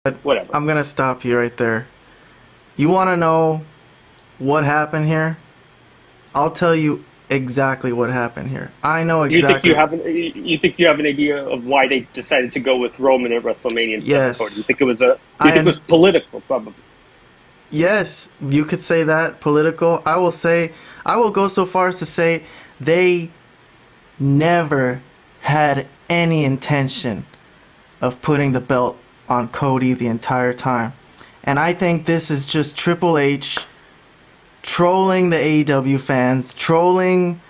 But Whatever. I'm gonna stop you right there. You want to know what happened here? I'll tell you exactly what happened here. I know You think exactly. you think you have an idea of why they decided to go with Roman at WrestleMania instead of Cody? You Yes, think it was a you I think it was am. political, probably. Yes, you could say that political. I will go so far as to say they never had any intention of putting the belt on Cody the entire time. And I think this is just Triple H trolling the AEW fans, trolling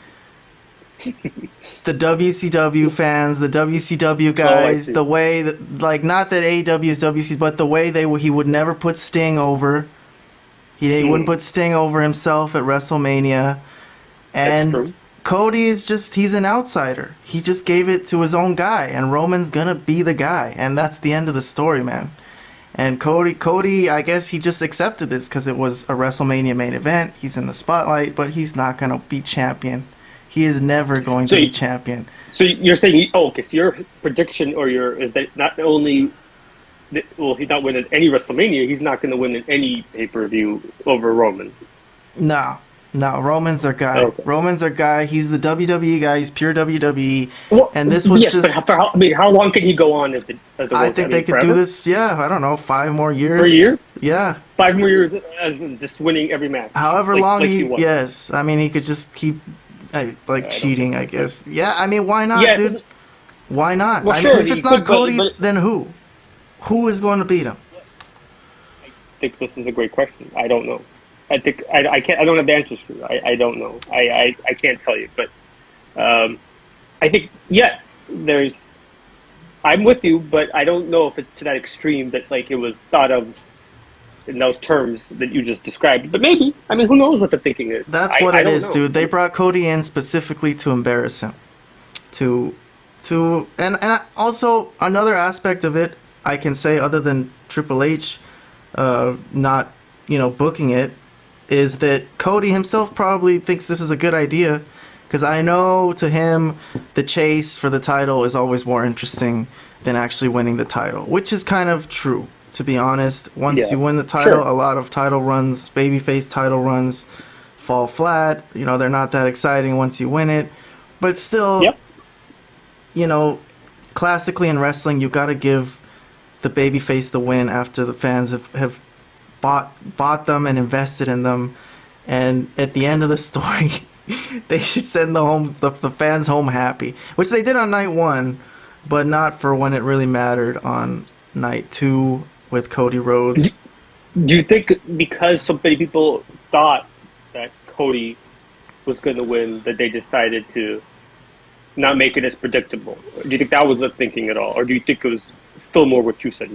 the WCW fans, the WCW Oh, I guys, see. the way that, like, not that AEW is WC, but the way he would never put Sting over. He wouldn't Mm, put Sting over himself at WrestleMania. that's And true. Cody is just, he's an outsider. He just gave it to his own guy, and Roman's gonna be the guy. And that's the end of the story, man. And Cody, I guess he just accepted this because it was a WrestleMania main event. He's in the spotlight, but he's not gonna be champion. He is never going to So, be champion. so you're saying, oh, okay. So your prediction or your is that not only will he not win at any WrestleMania, he's not going to win in any pay per view over Roman. No, no, Roman's their guy. Okay. Roman's their guy. He's the WWE guy. He's pure WWE. Well, And this was yes, but just, I mean, how long can he go on as the I world? I think they mean, could do forever, this, yeah, I don't know, 5 more years. 3 years, Yeah. 5 more years as just winning every match, However long like he he, was. yes. I mean, he could just keep, like, I don't think cheating, I so, but guess. Yeah, I mean, why not, yes, dude? Why not? well, I mean, sure if it's he not could, Cody, but then who? Who is going to beat him? I think this is a great question. I don't know. I think I can't. I don't have the answers for you. I don't know. I can't tell you. But I think yes, there's. I'm with you, but I don't know if it's to that extreme that like it was thought of in those terms that you just described. But maybe. I mean, who knows what the thinking is? That's what I it don't is, know. dude. They brought Cody in specifically to embarrass him. To and also another aspect of it I can say other than Triple H not booking it is that Cody himself probably thinks this is a good idea because I know to him the chase for the title is always more interesting than actually winning the title, which is kind of true, to be honest. Once Yeah. you win the title, Sure. a lot of title runs, babyface title runs, fall flat. They're not that exciting once you win it. But still, Yep. you know, classically in wrestling, you got to give the babyface the win after the fans have bought them and invested in them. And at the end of the story, they should send the fans home happy, which they did on night one, but not for when it really mattered on night two with Cody Do, Rhodes. do you think because so many people thought that Cody was going to win that they decided to not make it as predictable? Do you think that was the thinking at all, or do you think it was still more what you said?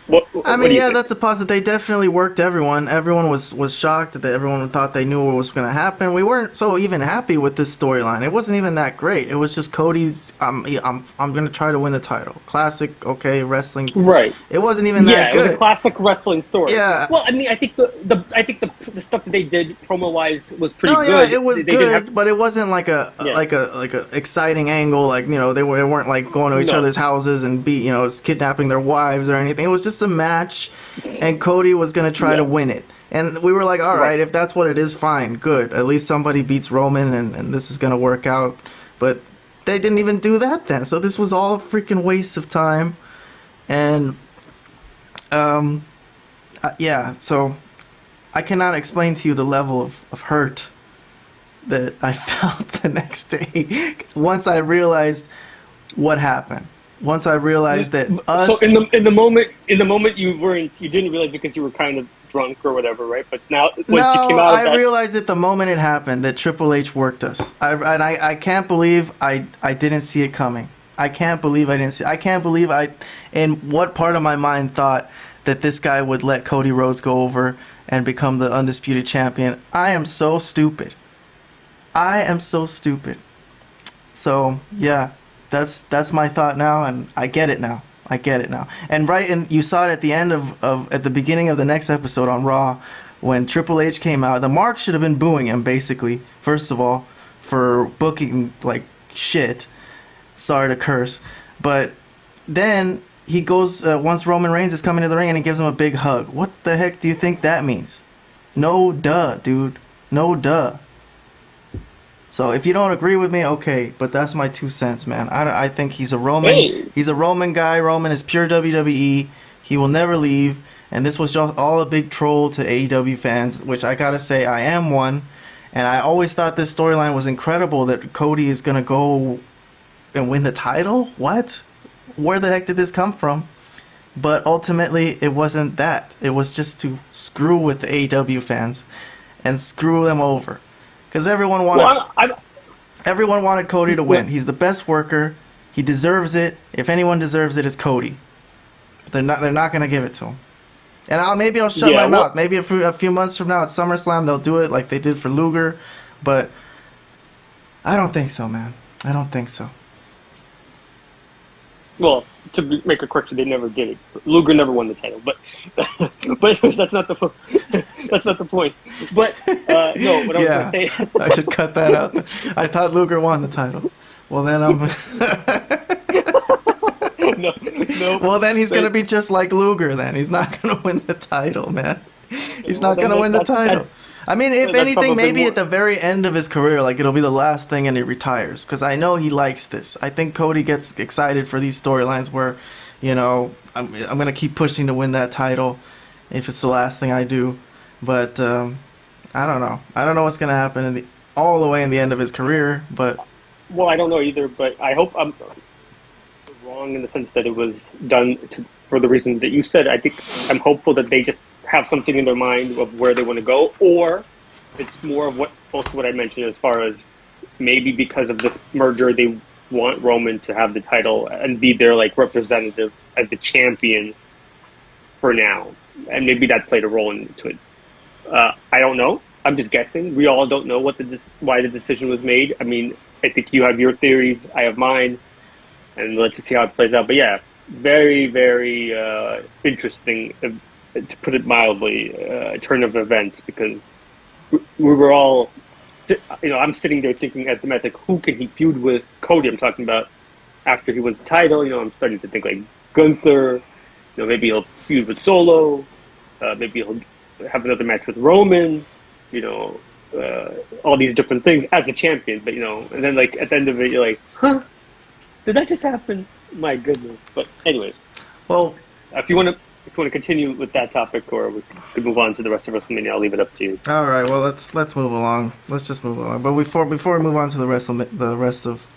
I What mean, do you yeah, think? that's a positive. They definitely worked everyone. Everyone was shocked that everyone thought they knew what was going to happen. We weren't so even happy with this storyline. It wasn't even that great. It was just Cody's. I'm going to try to win the title. Classic, okay, wrestling. Right. It wasn't even that Yeah, it was a good. classic wrestling story. Yeah. Well, I mean, I think the stuff that they did promo wise was pretty No, yeah, good. it was They didn't have good, but it wasn't like a yeah exciting angle. Like they weren't like going to each no other's houses and kidnapping their wives or anything. It was just a match, and Cody was gonna try to yeah win it. And we were like, all right right, if that's what it is, fine, good. At least somebody beats Roman, and this is gonna work out. But they didn't even do that then. So this was all a freaking waste of time. And um, yeah. So I cannot explain to you the level of hurt that I felt the next day once I realized what happened. Once I realized that so us. in the moment you didn't realize because you were kind of drunk or whatever, right? But now once you came No, out of I that, realized it the moment it happened that Triple H worked us. I can't believe I didn't see it coming. I can't believe I didn't see. I can't believe in what part of my mind thought that this guy would let Cody Rhodes go over and become the undisputed champion. I am so stupid. I am so stupid. So yeah, that's my thought now, and I get it now. I get it now. And you saw it at the end of at the beginning of the next episode on Raw, when Triple H came out. The Mark should have been booing him basically. First of all, for booking like shit. Sorry to curse, but then he goes once Roman Reigns is coming to the ring and he gives him a big hug. What the heck do you think that means? No duh, dude. No duh. So if you don't agree with me, okay, but that's my 2 cents, man. I think he's a Roman. Hey, He's a Roman guy. Roman is pure WWE. He will never leave. And this was just all a big troll to AEW fans, which I gotta say I am one. And I always thought this storyline was incredible that Cody is gonna go and win the title. What? Where the heck did this come from? But ultimately, it wasn't that. It was just to screw with the AEW fans and screw them over. Because well, everyone wanted Cody to well, win. He's the best worker. He deserves it. If anyone deserves it, it's Cody. But they're not gonna give it to him. And maybe I'll shut yeah, my well, mouth. Maybe a few months from now at SummerSlam they'll do it like they did for Luger. But I don't think so, man. I don't think so. well, make a correction, they never did it. Luger never won the title, but but that's not the that's not the point. But no, what I was gonna Yeah, say. I should cut that out. I thought Luger won the title. Well then No, no. well then he's gonna But, be just like Luger. Then he's not gonna win the title, man. okay, He's well, not then gonna win the that's title. I mean, if that's anything, probably maybe more. at the very end of his career, like it'll be the last thing and he retires. Because I know he likes this. I think Cody gets excited for these storylines where, I'm gonna keep pushing to win that title, if it's the last thing I do. But I don't know. I don't know what's gonna happen all the way in the end of his career. But Well, I don't know either, but I hope I'm wrong in the sense that it was done for the reason that you said. I think I'm hopeful that they just have something in their mind of where they want to go, or it's more of what I mentioned as far as maybe because of this merger, they want Roman to have the title and be their like representative as the champion for now, and maybe that played a role into it. I don't know. I'm just guessing. We all don't know why the decision was made. I mean, I think you have your theories, I have mine, and let's just see how it plays out. But yeah, very, very interesting, to put it mildly, turn of events because we were all, I'm sitting there thinking at the match, like, who can he feud with? Cody, I'm talking about after he wins the title. I'm starting to think like Gunther. Maybe he'll feud with Solo. Maybe he'll have another match with Roman. You know, all these different things as the champion. But and then like at the end of it, you're like, huh? Did that just happen? My goodness. But anyways, well, if you want to continue with that topic, or we could move on to the rest of WrestleMania, I'll leave it up to you. all right. Well, let's move along. Let's just move along. But before we move on to the rest of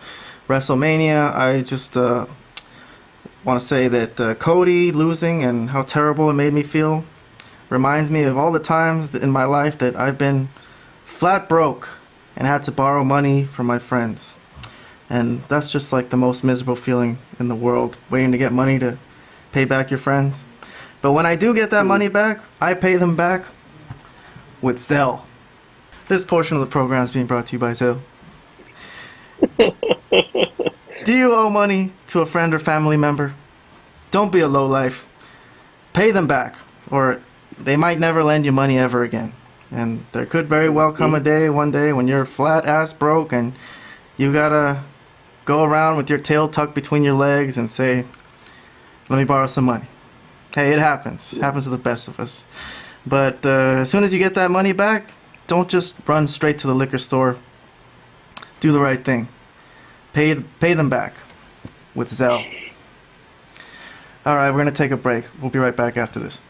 WrestleMania, I just want to say that Cody losing and how terrible it made me feel reminds me of all the times in my life that I've been flat broke and had to borrow money from my friends. And that's just like the most miserable feeling in the world, waiting to get money to pay back your friends. But when I do get that money back, I pay them back with Zelle. This portion of the program is being brought to you by Zelle. Do you owe money to a friend or family member? Don't be a lowlife. Pay them back, or they might never lend you money ever again. And there could very well come one day, when you're flat ass broke and you gotta go around with your tail tucked between your legs and say, let me borrow some money. Hey, it happens. It happens to the best of us. But as soon as you get that money back, don't just run straight to the liquor store. Do the right thing. Pay them back with Zelle. All right, we're going to take a break. We'll be right back after this.